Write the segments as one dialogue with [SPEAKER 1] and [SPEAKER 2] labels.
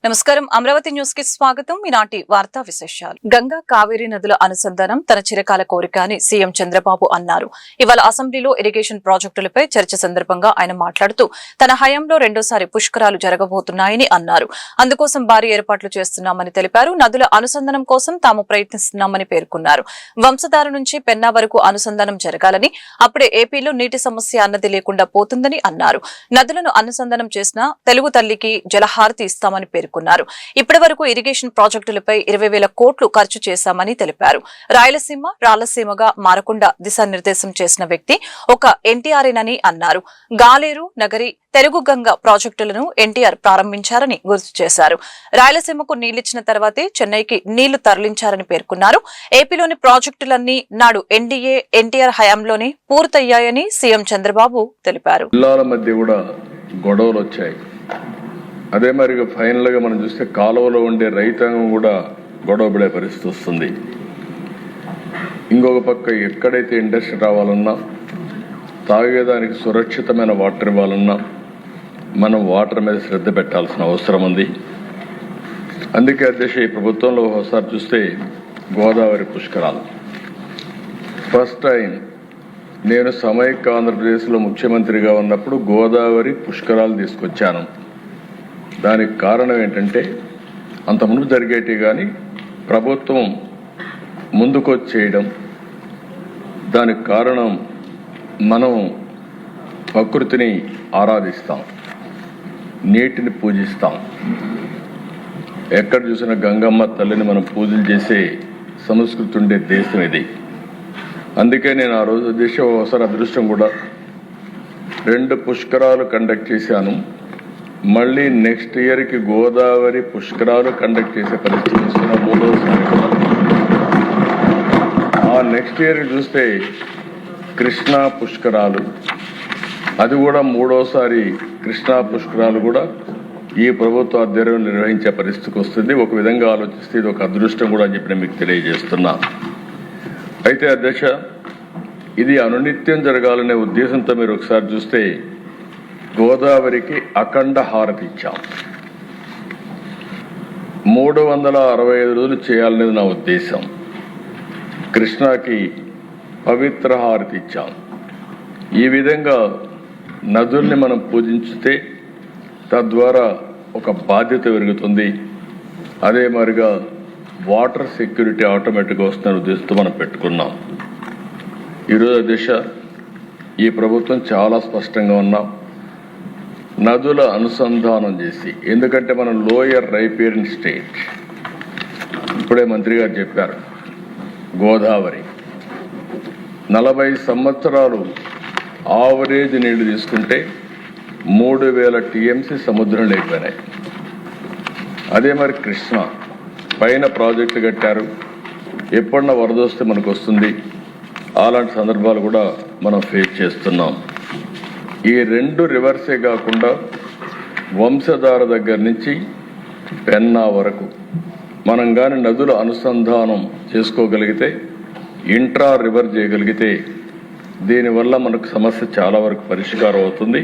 [SPEAKER 1] నమస్కారం అమరావతి న్యూస్ కి స్వాగతం. ఈనాటి వార్తా విశేషాలు. గంగా కావేరీ నదుల అనుసంధానం తన చిరకాల కోరిక అని సీఎం చంద్రబాబు అన్నారు. ఇవాళ అసెంబ్లీలో ఇరిగేషన్ ప్రాజెక్టులపై చర్చ సందర్భంగా ఆయన మాట్లాడుతూ తన హయాంలో రెండోసారి పుష్కరాలు జరగబోతున్నాయని అన్నారు. అందుకోసం భారీ ఏర్పాట్లు చేస్తున్నామని తెలిపారు. నదుల అనుసంధానం కోసం తాము ప్రయత్నిస్తున్నామని పేర్కొన్నారు. వంశధార నుంచి పెన్నా వరకు అనుసంధానం జరగాలని, అప్పుడే ఏపీలో నీటి సమస్య అన్నది లేకుండా పోతుందని అన్నారు. నదులను అనుసంధానం చేసిన తెలుగు తల్లికి జలహారతి ఇస్తామని పేర్కొన్నారు. ఇప్పటి వరకు ఇరిగేషన్ ప్రాజెక్టులపై 20,000 కోట్లు ఖర్చు చేశామని తెలిపారు. రాయలసీమ రాళ్లసీమగా మారకుండా దిశానిర్దేశం చేసిన వ్యక్తి ఒక ఎన్టీఆర్ఏనని అన్నారు. గాలేరు నగరి తెలుగు గంగ ప్రాజెక్టులను ఎన్టీఆర్ ప్రారంభించారని గుర్తు చేశారు. రాయలసీమకు నీళ్లిచ్చిన తర్వాతే చెన్నైకి నీళ్లు తరలించారని పేర్కొన్నారు. ఏపీలోని ప్రాజెక్టులన్నీ నాడు ఎన్డీఏ ఎన్టీఆర్ హయాంలోనే పూర్తయ్యాయని సీఎం చంద్రబాబు తెలిపారు.
[SPEAKER 2] జిల్లాల మధ్య కూడా గొడవలు వచ్చాయి. అదే మరి ఫైనల్ గా మనం చూస్తే కాలువలో ఉండే రైతాంగం కూడా గొడవపడే పరిస్థితి వస్తుంది. ఇంకొక పక్క ఎక్కడైతే ఇండస్ట్రీ రావాలన్నా, తాగేదానికి సురక్షితమైన వాటర్ ఇవ్వాలన్నా మనం వాటర్ మీద శ్రద్ధ పెట్టాల్సిన అవసరం ఉంది. అందుకే అధ్యక్ష ఈ ప్రభుత్వంలో ఒకసారి చూస్తే గోదావరి పుష్కరాలు ఫస్ట్ టైం నేను సమైక్య ఆంధ్రప్రదేశ్లో ముఖ్యమంత్రిగా ఉన్నప్పుడు గోదావరి పుష్కరాలు తీసుకొచ్చాను. దానికి కారణం ఏంటంటే అంతకుముందు జరిగేటి కానీ ప్రభుత్వం ముందుకొచ్చి చేయడం. దానికి కారణం మనం ప్రకృతిని ఆరాధిస్తాం, నీటిని పూజిస్తాం. ఎక్కడ చూసినా గంగమ్మ తల్లిని మనం పూజలు చేసే సంస్కృతి ఉండే దేశం ఇది. అందుకే నేను ఆ రోజు ఒకసారి అదృష్టం కూడా 2 పుష్కరాలు కండక్ట్ చేశాను. మళ్ళీ నెక్స్ట్ ఇయర్కి గోదావరి పుష్కరాలు కండక్ట్ చేసే పరిస్థితి వస్తున్న 3వసారి. ఆ నెక్స్ట్ ఇయర్కి చూస్తే కృష్ణా పుష్కరాలు, అది కూడా 3వసారి కృష్ణా పుష్కరాలు కూడా ఈ ప్రభుత్వ ఆధ్వర్యంలో నిర్వహించే పరిస్థితికి వస్తుంది. ఒక విధంగా ఆలోచిస్తే ఇది ఒక అదృష్టం కూడా అని చెప్పి మీకు తెలియజేస్తున్నా. అయితే అధ్యక్ష ఇది అనునిత్యం జరగాలనే ఉద్దేశంతో మీరు ఒకసారి చూస్తే గోదావరికి అఖండ హారతి ఇచ్చాం. 365 రోజులు చేయాలనేది నా ఉద్దేశం. కృష్ణాకి పవిత్ర హారతి ఇచ్చాం. ఈ విధంగా నదుల్ని మనం పూజించితే తద్వారా ఒక బాధ్యత పెరుగుతుంది. అదే మరిగా వాటర్ సెక్యూరిటీ ఆటోమేటిక్గా వస్తున్న ఉద్దేశంతో మనం పెట్టుకున్నాం. ఈరోజు దిశ ఈ ప్రభుత్వం చాలా స్పష్టంగా ఉన్నాం. నదుల అనుసంధానం చేసి, ఎందుకంటే మనం లోయర్ రైపేరియన్ స్టేట్, ఇప్పుడే మంత్రి గారు చెప్పారు, గోదావరి 40 సంవత్సరాలు ఆవరేజ్ నీళ్లు తీసుకుంటే 3,000 టీఎంసీ సముద్రం లేకపోయినాయి. అదే మరి కృష్ణ పైన ప్రాజెక్టు కట్టారు, ఎప్పుడన్నా వరద వస్తే మనకు వస్తుంది. అలాంటి సందర్భాలు కూడా మనం ఫేస్ చేస్తున్నాం. ఈ 2 రివర్సే కాకుండా వంశధార దగ్గర నుంచి పెన్నా వరకు మనం కానీ నదుల అనుసంధానం చేసుకోగలిగితే, ఇంట్రా రివర్ చేయగలిగితే దీనివల్ల మనకు సమస్య చాలా వరకు పరిష్కారం అవుతుంది.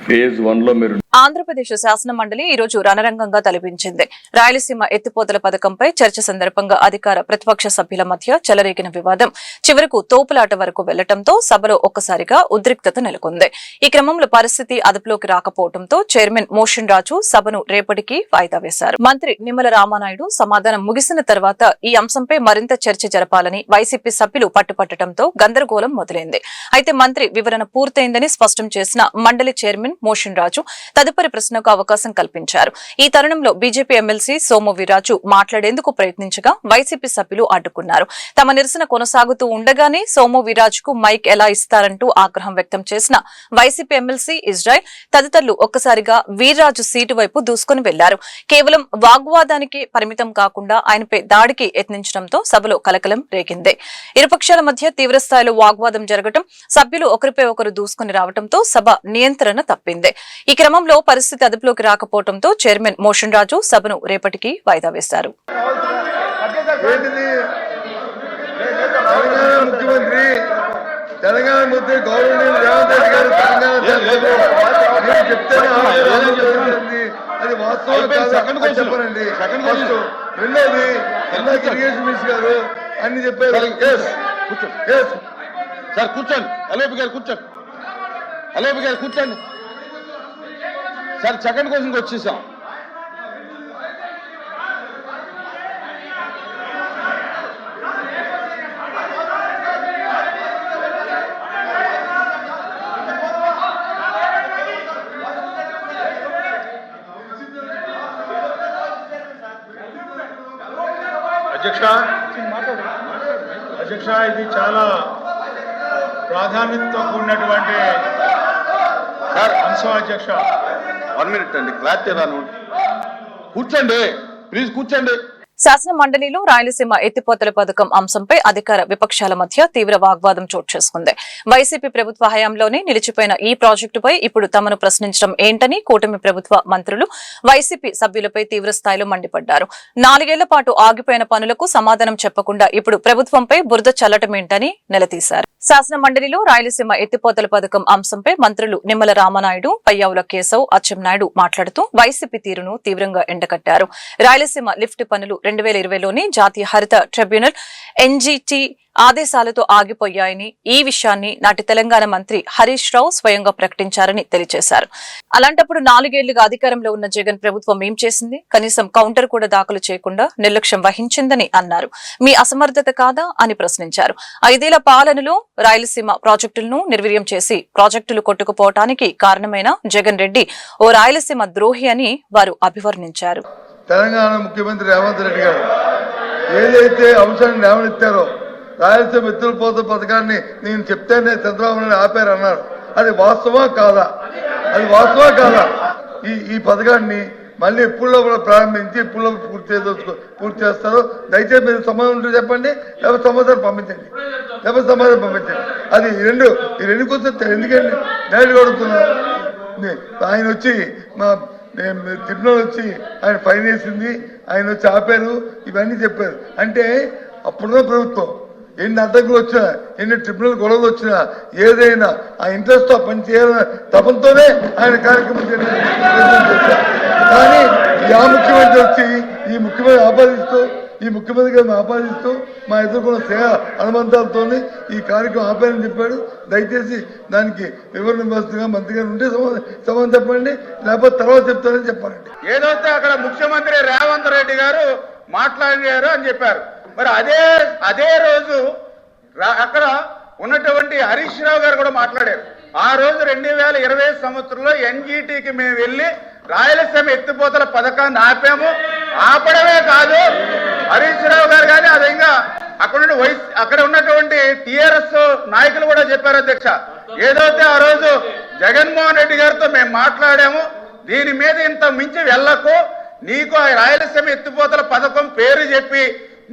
[SPEAKER 2] ఫేజ్ 1లో మీరు
[SPEAKER 1] ఆంధ్రప్రదేశ్ శాసన మండలి ఈ రోజు రణరంగంగా తలపించింది. రాయలసీమ ఎత్తిపోతల పథకంపై చర్చ సందర్భంగా అధికార ప్రతిపక్ష సభ్యుల మధ్య చెలరేగిన వివాదం చివరకు తోపులాట వరకు వెళ్లడంతో సభలో ఒక్కసారిగా ఉద్రిక్తత నెలకొంది. ఈ క్రమంలో పరిస్థితి అదుపులోకి రాకపోవడంతో చైర్మన్ మోషన్ రాజు సభను రేపటికి వాయిదా వేశారు. మంత్రి నిమ్మల రామానాయుడు సమాధానం ముగిసిన తర్వాత ఈ అంశంపై మరింత చర్చ జరపాలని వైసీపీ సభ్యులు పట్టుపట్టడంతో గందరగోళం మొదలైంది. అయితే మంత్రి వివరణ పూర్తయిందని స్పష్టం చేసిన మండలి చైర్మన్ మోషన్ రాజు తదుపరి ప్రశ్నకు అవకాశం కల్పించారు. ఈ తరుణంలో బీజేపీ ఎమ్మెల్సీ సోము వీర్రాజు మాట్లాడేందుకు ప్రయత్నించగా వైసీపీ సభ్యులు అడ్డుకున్నారు. తమ నిరసన కొనసాగుతూ ఉండగానే సోము వీర్రాజుకు మైక్ ఎలా ఇస్తారంటూ ఆగ్రహం వ్యక్తం చేసిన వైసీపీ ఎమ్మెల్సీ ఇజ్రాయెల్ తదితరులు ఒక్కసారిగా వీర్రాజు సీటు వైపు దూసుకుని వెళ్లారు. కేవలం వాగ్వాదానికి పరిమితం కాకుండా ఆయనపై దాడికి యత్నించడంతో సభలో కలకలం రేగింది. ఇరుపక్షాల మధ్య తీవ్రస్థాయిలో వాగ్వాదం జరగడం, సభ్యులు ఒకరిపై ఒకరు దూసుకుని రావడంతో సభ నియంత్రణ తప్పింది. ఈ క్రమంలో పరిస్థితి అదుపులోకి రాకపోవడంతో చైర్మన్ మోషన్ రాజు సభను రేపటికి వాయిదా వేశారు.
[SPEAKER 3] తెలంగాణ ముఖ్యమంత్రి గవర్నమెంట్ రేవంత్ రెడ్డి గారు తెలంగాణ చెప్తే అది చెప్పారండి. రెండోది ఇరిగేషన్ మినిస్టర్ గారు అన్ని చెప్పారు.
[SPEAKER 4] సార్ కూర్చోండి, అలేపి గారు కూర్చోండి, అలేపి గారు కూర్చోండి సార్. సెకండ్ క్వశ్చన్కి వచ్చేసాం.
[SPEAKER 3] అధ్యక్ష ఇది చాలా ప్రాధాన్యతతో కూడినటువంటి అంశం అధ్యక్ష.
[SPEAKER 4] 1 minute అండి, క్లారిటీ రాను. కూర్చోండి ప్లీజ్, కూర్చోండి.
[SPEAKER 1] శాసన మండలిలో రాయలసీమ ఎత్తిపోతల పథకం అంశంపై అధికార విపక్షాల మధ్య తీవ్ర వాగ్వాదం చోటు చేసుకుంది. వైసీపీ ప్రభుత్వ హయాంలోనే నిలిచిపోయిన ఈ ప్రాజెక్టుపై ఇప్పుడు తమను ప్రశ్నించడం ఏంటని కూటమి ప్రభుత్వ మంత్రులు వైసీపీ సభ్యులపై తీవ్ర స్థాయిలో మండిపడ్డారు. 4 ఏళ్ల పాటు ఆగిపోయిన పనులకు సమాధానం చెప్పకుండా ఇప్పుడు ప్రభుత్వంపై బురద చల్లటమేంటని నిలదీశారు. శాసన మండలిలో రాయలసీమ ఎత్తిపోతల పథకం అంశంపై మంత్రులు నిమ్మల రామనాయుడు, పయ్యావుల కేశవ్, అచ్చెన్నాయుడు మాట్లాడుతూ వైసీపీ తీరును తీవ్రంగా ఎండకట్టారు. రాయలసీమ లిఫ్ట్ పనులు 2020లోనే జాతీయ హరిత ట్రిబ్యునల్ ఎన్జీటీ ఆదేశాలతో ఆగిపోయాయని, ఈ విషయాన్ని నాటి తెలంగాణ మంత్రి హరీష్ రావు స్వయంగా ప్రకటించారని తెలియజేశారు. అలాంటప్పుడు 4 ఏళ్లుగా అధికారంలో ఉన్న జగన్ ప్రభుత్వం ఏం చేసింది? కనీసం కౌంటర్ కూడా దాఖలు చేయకుండా నిర్లక్ష్యం వహించిందని అన్నారు. మీ అసమర్థత కాదా అని ప్రశ్నించారు. 5 ఏళ్ల పాలనలో రాయలసీమ ప్రాజెక్టులను నిర్వీర్యం చేసి ప్రాజెక్టులు కొట్టుకుపోవటానికి కారణమైన జగన్ రెడ్డి ఓ రాయలసీమ ద్రోహి అని వారు అభివర్ణించారు.
[SPEAKER 3] తెలంగాణ ముఖ్యమంత్రి రేవంత్ రెడ్డి గారు ఏదైతే అంశాన్ని లేవనెత్తారో రాయలసీమ ఎత్తిపోతల పథకాన్ని నేను చెప్తేనే చంద్రబాబు నాయుడు ఆపారన్నారు. అది వాస్తవా కాదా? అది వాస్తవా కాదా? ఈ పథకాన్ని మళ్ళీ ఎప్పుడులో ప్రారంభించి ఎప్పుడులో పూర్తి చేస్తారో దయచేసి మీరు సమాధానం ఉంటే చెప్పండి, లేకపోతే సమాధానం పంపించండి, అది ఈ రెండు కొంచెం ఎందుకండి డైరెక్ట్గా అడుగుతున్నారు. ఆయన వచ్చి ట్రిబ్యునల్ వచ్చి ఆయన ఫైన్ వేసింది, ఆయన వచ్చి ఆపారు, ఇవన్నీ చెప్పారు. అంటే అప్పుడున్న ప్రభుత్వం ఎన్ని అడ్డంకులు వచ్చినా, ఎన్ని ట్రిబ్యునల్ గొడవలు వచ్చినా ఏదైనా ఆ ఇంట్రెస్ట్ పని చేయాలన్న తపంతోనే ఆయన కార్యక్రమం చేశారు. కానీ ముఖ్యమంత్రి వచ్చి ఈ ముఖ్యమంత్రి గారిని ఆపాదిస్తూ మా ఎదుర్కొన్న సేవ అనుబంధాలతో ఈ కార్యక్రమం ఆపాలని చెప్పాడు. దయచేసి దానికి వివరణ ఇవ్వాల్సిందిగా మంత్రి గారు ఉంటే సమాధానం చెప్పండి, లేకపోతే తర్వాత చెప్తారని చెప్పాలండి.
[SPEAKER 4] ఏదైతే అక్కడ ముఖ్యమంత్రి రేవంత్ రెడ్డి గారు మాట్లాడారు అని చెప్పారు. మరి అదే రోజు అక్కడ ఉన్నటువంటి హరీష్ రావు గారు కూడా మాట్లాడారు. ఆ రోజు 2020 సంవత్సరంలో ఎన్జీటీకి మేము వెళ్లి రాయలసీమ ఎత్తిపోతల పథకాన్ని ఆపాము. ఆపడమే కాదు, హరీష్ రావు గారు కానీ అది ఇంకా అక్కడ ఉన్నటువంటి టిఆర్ఎస్ నాయకులు కూడా చెప్పారు. అధ్యక్ష, ఏదైతే ఆ రోజు జగన్మోహన్ రెడ్డి గారితో మేము మాట్లాడాము, దీని మీద ఇంత మించి వెళ్ళకు, నీకు ఆ రాయలసీమ ఎత్తిపోతల పథకం పేరు చెప్పి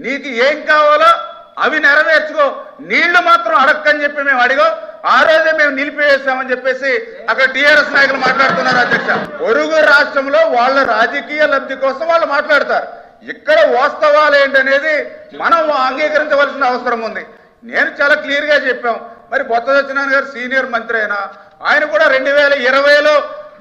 [SPEAKER 4] నీకు ఏం కావాలో అవి నెరవేర్చుకో, నీళ్లు మాత్రం అడక్కని చెప్పి మేము అడిగాం. ఆ రోజే మేము నిలిపివేశామని చెప్పేసి అక్కడ టీఆర్ఎస్ నాయకులు మాట్లాడుతున్నారు. అధ్యక్ష, పొరుగు రాష్ట్రంలో వాళ్ళ రాజకీయ లబ్ధి కోసం వాళ్ళు మాట్లాడతారు. ఇక్కడ వాస్తవాలు ఏంటనేది మనం అంగీకరించవలసిన అవసరం ఉంది. నేను చాలా క్లియర్ గా చెప్పాం. మరి బొత్స సత్యనారాయణ గారు సీనియర్ మంత్రి అయినా ఆయన కూడా 2020లో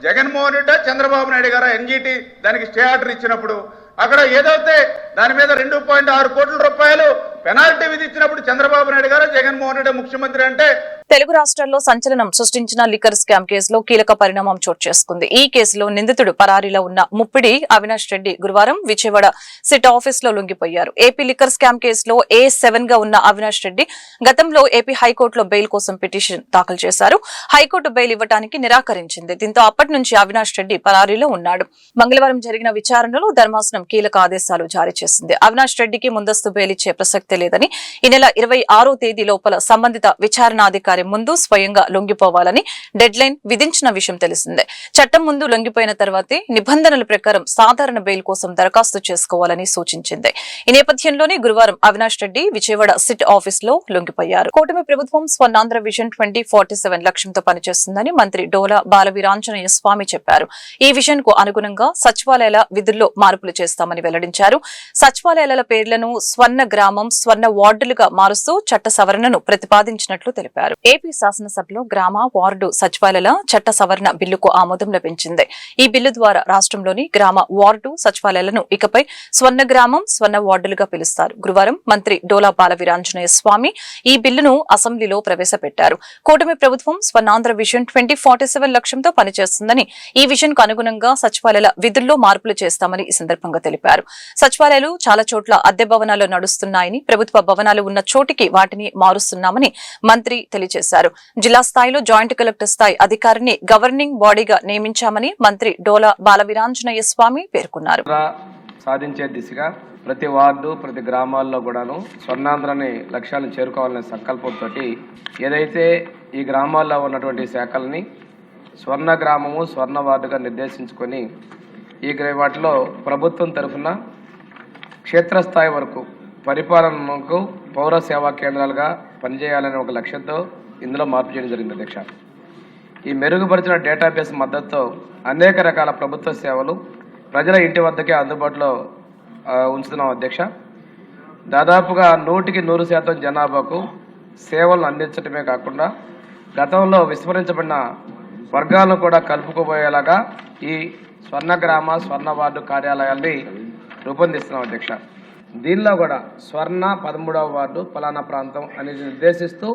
[SPEAKER 4] జగన్మోహన్ రెడ్డి, చంద్రబాబు నాయుడు గారు ఎన్జీటీ దానికి స్టే ఆర్డర్ ఇచ్చినప్పుడు అక్కడ ఏదైతే దాని మీద 2.6 కోట్ల రూపాయలు పెనాల్టీ విధించినప్పుడు చంద్రబాబు నాయుడు గారు, జగన్మోహన్ రెడ్డి ముఖ్యమంత్రి అంటే
[SPEAKER 1] తెలుగు రాష్ట్రాల్లో సంచలనం సృష్టించిన లిక్కర్ స్కామ్ కేసులో కీలక పరిణామం చోటు చేసుకుంది. ఈ కేసులో నిందితుడు పరారీలో ఉన్న ముప్పిడి అవినాష్ రెడ్డి గురువారం విజయవాడ సిట్ ఆఫీస్ లో లొంగిపోయారు. ఏపీ లిక్కర్ స్కామ్ కేసులో A7 గా ఉన్న అవినాష్ రెడ్డి గతంలో ఏపీ హైకోర్టులో బెయిల్ కోసం పిటిషన్ దాఖలు చేశారు. హైకోర్టు బెయిల్ ఇవ్వడానికి నిరాకరించింది. దీంతో అప్పటి నుంచి అవినాష్ రెడ్డి పరారీలో ఉన్నాడు. మంగళవారం జరిగిన విచారణలో ధర్మాసనం కీలక ఆదేశాలు జారీ చేసింది. అవినాష్ రెడ్డికి ముందస్తు బెయిల్ ఇచ్చే ప్రసక్తే లేదని, ఈ నెల 26వ తేదీ లోపల సంబంధిత విచారణాధికారి ముందు స్వయంగా లొంగిపోవాలని డెడ్ లైన్ విధించిన విషయం తెలిసిందే. చట్టం ముందు లొంగిపోయిన తర్వాతే నిబంధనల ప్రకారం సాధారణ బెయిల్ కోసం దరఖాస్తు చేసుకోవాలని సూచించింది. ఈ నేపథ్యంలోనే గురువారం అవినాష్ రెడ్డి విజయవాడ సిట్ ఆఫీస్ లో లొంగిపోయారు. కూటమి ప్రభుత్వం స్వర్ణాంధ్ర విజన్ 2047 లక్ష్యంతో పనిచేస్తుందని మంత్రి డోలా బాలవీరాంజనేయ స్వామి చెప్పారు. ఈ విజన్ కు అనుగుణంగా సచివాలయాల విధుల్లో మార్పులు చేస్తామని వెల్లడించారు. సచివాలయాల పేర్లను స్వర్ణ గ్రామం, స్వర్ణ వార్డులుగా మారుస్తూ చట్ట సవరణను ప్రతిపాదించినట్లు తెలిపారు. ఏపీ శాసనసభలో గ్రామ వార్డు సచివాలయాల చట్ట సవరణ బిల్లుకు ఆమోదం లభించింది. ఈ బిల్లు ద్వారా రాష్ట్రంలోని గ్రామ వార్డు సచివాలయాలను ఇకపై స్వర్ణ గ్రామం, స్వర్ణ వార్డులుగా పిలుస్తారు. గురువారం మంత్రి డోలా బాల వీరాంజనేయ స్వామి ఈ బిల్లును అసెంబ్లీలో ప్రవేశపెట్టారు. కూటమి ప్రభుత్వం స్వర్ణాంధ్ర విజన్ 2047 లక్ష్యంతో పనిచేస్తుందని, ఈ విజన్ కు అనుగుణంగా సచివాలయాల విధుల్లో మార్పులు చేస్తామని ఈ సందర్భంగా తెలిపారు. సచివాలయాలు చాలా చోట్ల అద్దె భవనాల్లో నడుస్తున్నాయని, ప్రభుత్వ భవనాలు ఉన్న చోటికి వాటిని మారుస్తున్నామని మంత్రి తెలియజేశారు. జిల్లా స్థాయిలో జాయింట్ కలెక్టర్ స్థాయి అధికారిని గవర్నింగ్ బాడీగా నియమించామని మంత్రి డోలా బాల వీరాంజనేయ స్వామి పేర్కొన్నారు.
[SPEAKER 5] సాధించే దిశగా ప్రతి వార్డు, ప్రతి గ్రామాల్లో కూడాను స్వర్ణాంధ్రని లక్ష్యాలను చేరుకోవాలనే సంకల్పంతో ఏదైతే ఈ గ్రామాల్లో ఉన్నటువంటి శాఖల్ని స్వర్ణ గ్రామము, స్వర్ణ వార్డుగా నిర్దేశించుకొని ఈ వాటిలో ప్రభుత్వం తరఫున క్షేత్రస్థాయి వరకు పరిపాలనకు పౌర సేవా కేంద్రాలుగా పనిచేయాలనే ఒక లక్ష్యంతో ఇందులో మార్పు చేయడం జరిగింది అధ్యక్ష. ఈ మెరుగుపరిచిన డేటాబేస్ మద్దతుతో అనేక రకాల ప్రభుత్వ సేవలు ప్రజల ఇంటి వద్దకే అందుబాటులో ఉంచుతున్నాం అధ్యక్ష. దాదాపుగా 100% జనాభాకు సేవలను అందించడమే కాకుండా గతంలో విస్మరించబడిన వర్గాలను కూడా కలుపుకోబోయేలాగా ఈ స్వర్ణ గ్రామ, స్వర్ణ వార్డు కార్యాలయాల్ని రూపొందిస్తున్నాం అధ్యక్ష. దీనిలో కూడా స్వర్ణ 13వ వార్డు ఫలానా ప్రాంతం అనేది నిర్దేశిస్తూ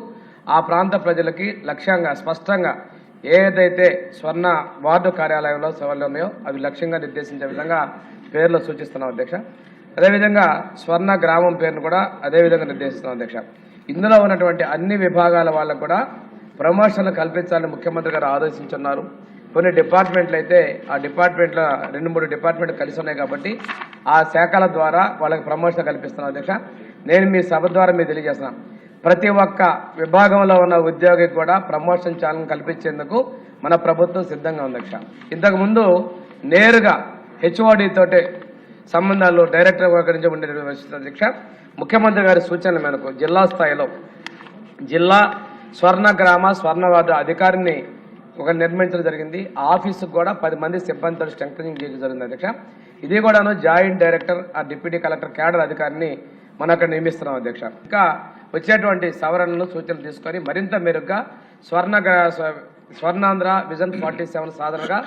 [SPEAKER 5] ఆ ప్రాంత ప్రజలకి లక్ష్యంగా స్పష్టంగా ఏదైతే స్వర్ణ వార్డు కార్యాలయంలో సేవలు ఉన్నాయో అవి లక్ష్యంగా నిర్దేశించే విధంగా పేర్లు సూచిస్తున్నాం అధ్యక్ష. అదేవిధంగా స్వర్ణ గ్రామం పేరును కూడా అదేవిధంగా నిర్దేశిస్తున్నాం అధ్యక్ష. ఇందులో ఉన్నటువంటి అన్ని విభాగాల వాళ్ళకు కూడా ప్రమోషన్లు కల్పించాలని ముఖ్యమంత్రి గారు ఆదేశించున్నారు. కొన్ని డిపార్ట్మెంట్లు అయితే ఆ డిపార్ట్మెంట్లో 2-3 డిపార్ట్మెంట్లు కలిసి ఉన్నాయి కాబట్టి ఆ శాఖల ద్వారా వాళ్ళకి ప్రమోషన్ కల్పిస్తున్నాం అధ్యక్ష. నేను మీ సభ ద్వారా మీకు తెలియజేస్తున్నాను, ప్రతి ఒక్క విభాగంలో ఉన్న ఉద్యోగికి కూడా ప్రమోషన్ ఛానల్ కల్పించేందుకు మన ప్రభుత్వం సిద్ధంగా ఉంది అధ్యక్ష. ఇంతకుముందు నేరుగా హెచ్ఓడి తోటే సంబంధాలు డైరెక్టర్ నుంచి ఉండే అధ్యక్ష. ముఖ్యమంత్రి గారి సూచనల మేరకు జిల్లా స్థాయిలో జిల్లా స్వర్ణ గ్రామ, స్వర్ణ వార్డు అధికారిని ఒక నిర్మించడం జరిగింది. ఆఫీసుకు కూడా 10 మంది సిబ్బందితో స్ట్రెంగ్ చేయడం జరిగింది అధ్యక్ష. ఇది కూడాను జాయింట్ డైరెక్టర్, ఆ డిప్యూటీ కలెక్టర్ క్యాడర్ అధికారిని మనం అక్కడ నియమిస్తున్నాం అధ్యక్ష. ఇంకా వచ్చేటువంటి సవరణలు, సూచనలు తీసుకొని మరింత మెరుగ్గా స్వర్ణాంధ్ర విజన్ 47 సాధనగా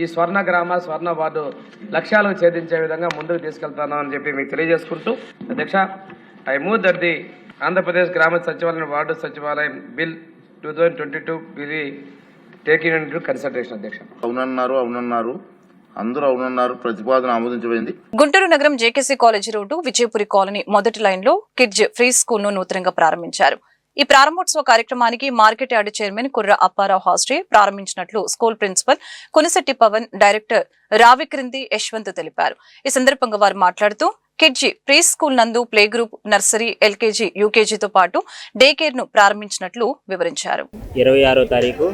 [SPEAKER 5] ఈ స్వర్ణ గ్రామ, స్వర్ణ వార్డు లక్ష్యాలకు ఛేదించే విధంగా ముందుకు తీసుకెళ్తాను అని చెప్పి మీకు తెలియజేసుకుంటూ అధ్యక్ష, I move that the Andhra Pradesh గ్రామ సచివాలయం వార్డు సచివాలయం bill 2022 bill taking into consideration అధ్యక్ష.
[SPEAKER 6] అవునన్నారు అందరూ అవునన్నారు. ప్రతిపాదన ఆమోదించబడింది.
[SPEAKER 1] గుంటూరు నగరం JKC college road Vijayapuri colony మొదటి లైన్ లో కిడ్జ్ ఫ్రీ స్కూల్ ను నూతనంగా ప్రారంభించారు. ఈ ప్రారంభోత్సవ కార్యక్రమానికి market yard chairman Kurra Apparao హాస్టే ప్రారంభించినట్లు school principal Konisetti Pavan, director Ravikrindi Yashwant తెలిపారు. ఈ సందర్భంగా వారు మాట్లాడుతూ కిడ్జీ ప్రీ స్కూల్ నందు ప్లే గ్రూప్, నర్సరీ, ఎల్కేజీ, యూకేజీతో పాటు డే కేర్ ను ప్రారంభించినట్లు వివరించారు.
[SPEAKER 7] 26వ తారీఖు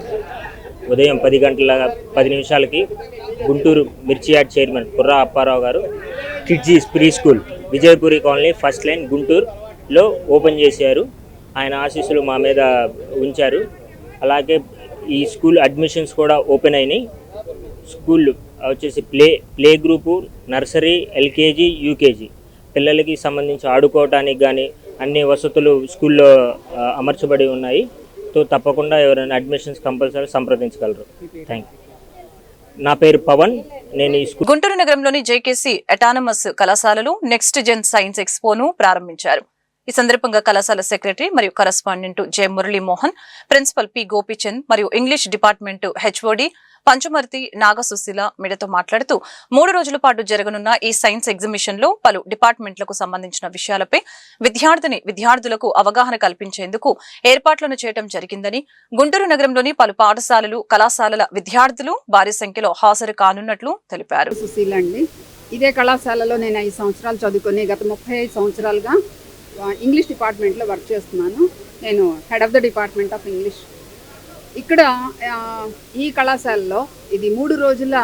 [SPEAKER 7] ఉదయం 10 గంటల 10 నిమిషాలకి గుంటూరు మిర్చి యార్డ్ చైర్మన్ కుర్రా అప్పారావు గారు Kidzee pre school Vijayapuri colony first line గుంటూరులో ఓపెన్ చేశారు. ఆయన ఆశీస్సులు మా మీద ఉంచారు. అలాగే ఈ స్కూల్ అడ్మిషన్స్ కూడా ఓపెన్ అయినాయి. స్కూల్ వచ్చేసి play group, nursery, LKG, UKG పిల్లలకి సంబంధించి ఆడుకోవటానికి కానీ అన్ని వసతులు స్కూల్లో అమర్చబడి ఉన్నాయి. తో తప్పకుండా ఎవరైనా అడ్మిషన్స్ కంపల్సరీ సంప్రదించగలరు. Thank you. నా పేరు పవన్. నేను ఈ స్కూల్
[SPEAKER 1] గుంటూరు నగరంలోని జేకేసీ అటానమస్ కళాశాలలో నెక్స్ట్ జెన్ సైన్స్ ఎక్స్పోను ప్రారంభించారు. ఈ సందర్భంగా కళాశాల సెక్రటరీ మరియు correspondent J Muralimohan, principal P Gopichand మరియు English department HOD Panchamarthi Nagasusheela మీడియాతో మాట్లాడుతూ 3 రోజుల పాటు జరగనున్న ఈ సైన్స్ ఎగ్జిబిషన్ లో పలు డిపార్ట్మెంట్లకు సంబంధించిన విషయాలపై విద్యార్థులకు అవగాహన కల్పించేందుకు ఏర్పాట్లను చేయడం జరిగిందని, గుంటూరు నగరంలోని పలు పాఠశాలలు, కళాశాలల విద్యార్థులు భారీ సంఖ్యలో హాజరు కానున్నట్లు తెలిపారు.
[SPEAKER 8] ఇదే కళాశాలలో నేను 5 సంవత్సరాలు చదువుకుని గత 35 సంవత్సరాలుగా ఇంగ్లీష్ డిపార్ట్మెంట్లో వర్క్ చేస్తున్నాను. నేను head of the department of English. ఇక్కడ ఈ కళాశాలలో ఇది 3 రోజుల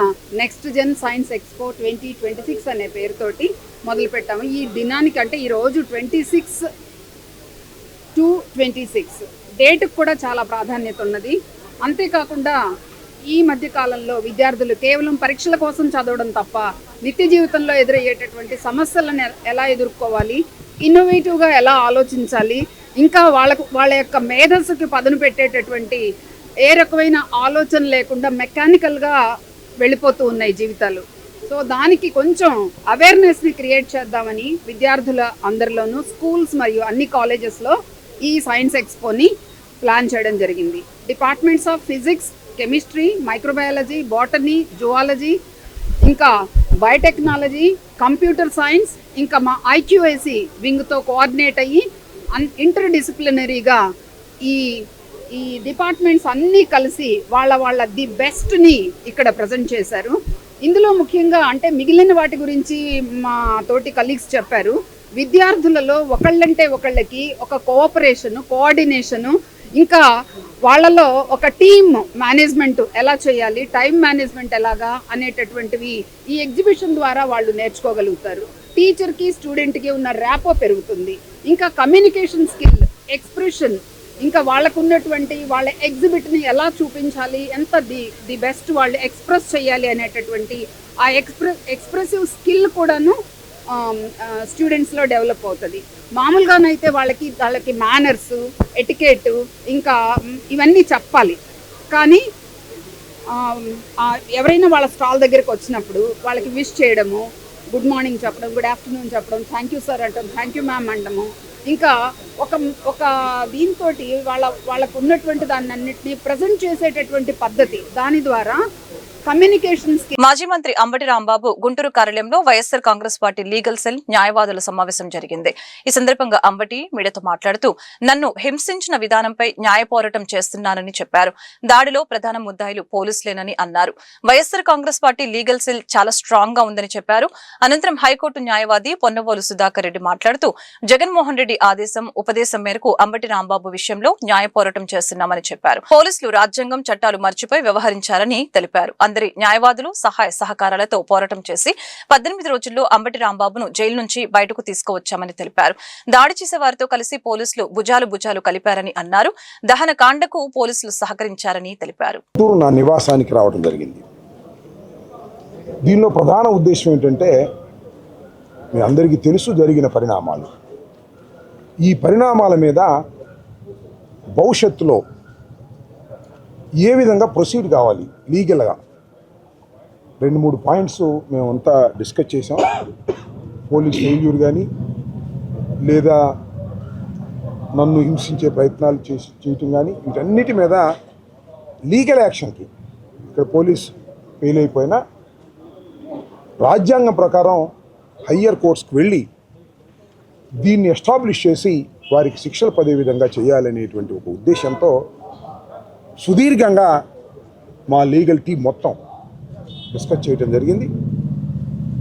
[SPEAKER 8] నెక్స్ట్ జెన్ సైన్స్ ఎక్స్పో 2026 అనే పేరుతోటి మొదలుపెట్టాము. ఈ దినానికి అంటే ఈరోజు 26/2/26 డేట్కి కూడా చాలా ప్రాధాన్యత ఉన్నది. అంతేకాకుండా ఈ మధ్య కాలంలో విద్యార్థులు కేవలం పరీక్షల కోసం చదవడం తప్ప నిత్య జీవితంలో ఎదురయ్యేటటువంటి సమస్యలను ఎలా ఎదుర్కోవాలి, ఇన్నోవేటివ్గా ఎలా ఆలోచించాలి, ఇంకా వాళ్ళ యొక్క మేధస్సుకి పదును పెట్టేటటువంటి ఏ రకమైన ఆలోచన లేకుండా మెకానికల్గా వెళ్ళిపోతూ ఉన్నాయి జీవితాలు. సో దానికి కొంచెం అవేర్నెస్ని క్రియేట్ చేద్దామని విద్యార్థుల అందరిలోనూ స్కూల్స్ మరియు అన్ని కాలేజెస్లో ఈ సైన్స్ ఎక్స్పోని ప్లాన్ చేయడం జరిగింది. Departments of physics, chemistry, microbiology, botany, zoology, ఇంకా బయోటెక్నాలజీ, కంప్యూటర్ సైన్స్, ఇంకా మా ఐక్యూఐసి వింగ్తో కోఆర్డినేట్ అయ్యి ఇంటర్ డిసిప్లినరీగా ఈ డిపార్ట్మెంట్స్ అన్నీ కలిసి వాళ్ళ ది బెస్ట్ని ఇక్కడ ప్రజెంట్ చేశారు. ఇందులో ముఖ్యంగా అంటే మిగిలిన వాటి గురించి మా తోటి కలీగ్స్ చెప్పారు. విద్యార్థులలో ఒకళ్ళంటే ఒకళ్ళకి ఒక కోఆపరేషను, కోఆర్డినేషను, ఇంకా వాళ్ళలో ఒక టీమ్ మేనేజ్మెంట్ ఎలా చేయాలి, టైం మేనేజ్మెంట్ ఎలాగా అనేటటువంటివి ఈ ఎగ్జిబిషన్ ద్వారా వాళ్ళు నేర్చుకోగలుగుతారు. టీచర్కి స్టూడెంట్కి ఉన్న ర్యాపో పెరుగుతుంది. ఇంకా కమ్యూనికేషన్ స్కిల్, ఎక్స్ప్రెషన్, ఇంకా వాళ్ళకు ఉన్నటువంటి వాళ్ళ ఎగ్జిబిట్ని ఎలా చూపించాలి, ఎంత ది బెస్ట్ వాళ్ళు ఎక్స్ప్రెస్ చేయాలి అనేటటువంటి ఆ ఎక్స్ప్రెసివ్ స్కిల్ కూడాను స్టూడెంట్స్లో డెవలప్ అవుతుంది. మామూలుగానైతే వాళ్ళకి మేనర్స్, ఎటికేట్, ఇంకా ఇవన్నీ చెప్పాలి. కానీ ఎవరైనా వాళ్ళ స్టాల్ దగ్గరికి వచ్చినప్పుడు వాళ్ళకి విష్ చేయడము, గుడ్ మార్నింగ్ చెప్పడం, గుడ్ ఆఫ్టర్నూన్ చెప్పడం, థ్యాంక్ యూ సార్ అంటాం, థ్యాంక్ యూ మ్యామ్ అంటాము, ఇంకా ఒక దీంతో వాళ్ళకు ఉన్నటువంటి దాన్ని అన్నింటినీ ప్రజెంట్ చేసేటటువంటి పద్ధతి, దాని ద్వారా కమ్యూనికేషన్ స్కిల్.
[SPEAKER 1] మాజీ మంత్రి అంబటి రాంబాబు గుంటూరు కార్యాలయంలో YSR Congress party legal cell న్యాయవాదుల సమావేశం జరిగింది. ఈ సందర్భంగా అంబటి మీడియాతో మాట్లాడుతూ నన్ను హింసించిన విధానంపై న్యాయ పోరాటం చేస్తున్నానని చెప్పారు. దాడిలో ప్రధాన ముద్దాయిలు పోలీసులేనని అన్నారు. YSR Congress party legal cell చాలా స్ట్రాంగ్ గా ఉందని చెప్పారు. అనంతరం హైకోర్టు న్యాయవాది పొన్నవోలు సుధాకర్ రెడ్డి మాట్లాడుతూ జగన్మోహన్ రెడ్డి ఆదేశం, ఉపదేశం మేరకు అంబటి రాంబాబు విషయంలో న్యాయ పోరాటం చేస్తున్నామని చెప్పారు. పోలీసులు రాజ్యాంగం, చట్టాలు మర్చిపోయి వ్యవహరించారని తెలిపారు. అందరి న్యాయవాదులు సహాయ సహకారాలతో పోరాటం చేసి 18 రోజుల్లో అంబటి రాంబాబును జైలు నుంచి బయటకు తీసుకువచ్చామని తెలిపారు. దాడి చేసే వారితో కలిసి పోలీసులు భుజాలు కలిపారని అన్నారు. దహన కాండకు పోలీసులు సహకరించారని తెలిపారు.
[SPEAKER 9] నా నివాసానికి రావడం జరిగింది. దీనిలో ప్రధాన ఉద్దేశం ఏంటంటే మీ అందరికీ తెలుసు జరిగిన పరిణామాలు. ఈ పరిణామాల మీద భవిష్యత్తులో ఏ విధంగా ప్రొసీడ్ కావాలి లీగల్గా 2-3 పాయింట్స్ మేమంతా డిస్కస్ చేసాం. పోలీస్ ఫెయిల్యూర్ కానీ లేదా నన్ను హింసించే ప్రయత్నాలు చేయటం కానీ వీటన్నిటి మీద లీగల్ యాక్షన్కి ఇక్కడ పోలీస్ ఫెయిల్ అయిపోయినా రాజ్యాంగం ప్రకారం హయ్యర్ కోర్ట్స్కి వెళ్ళి దీన్ని ఎస్టాబ్లిష్ చేసి వారికి శిక్షలు పడే విధంగా చేయాలనేటువంటి ఒక ఉద్దేశంతో సుదీర్ఘంగా మా లీగల్ టీం మొత్తం డిస్కస్ చేయడం జరిగింది.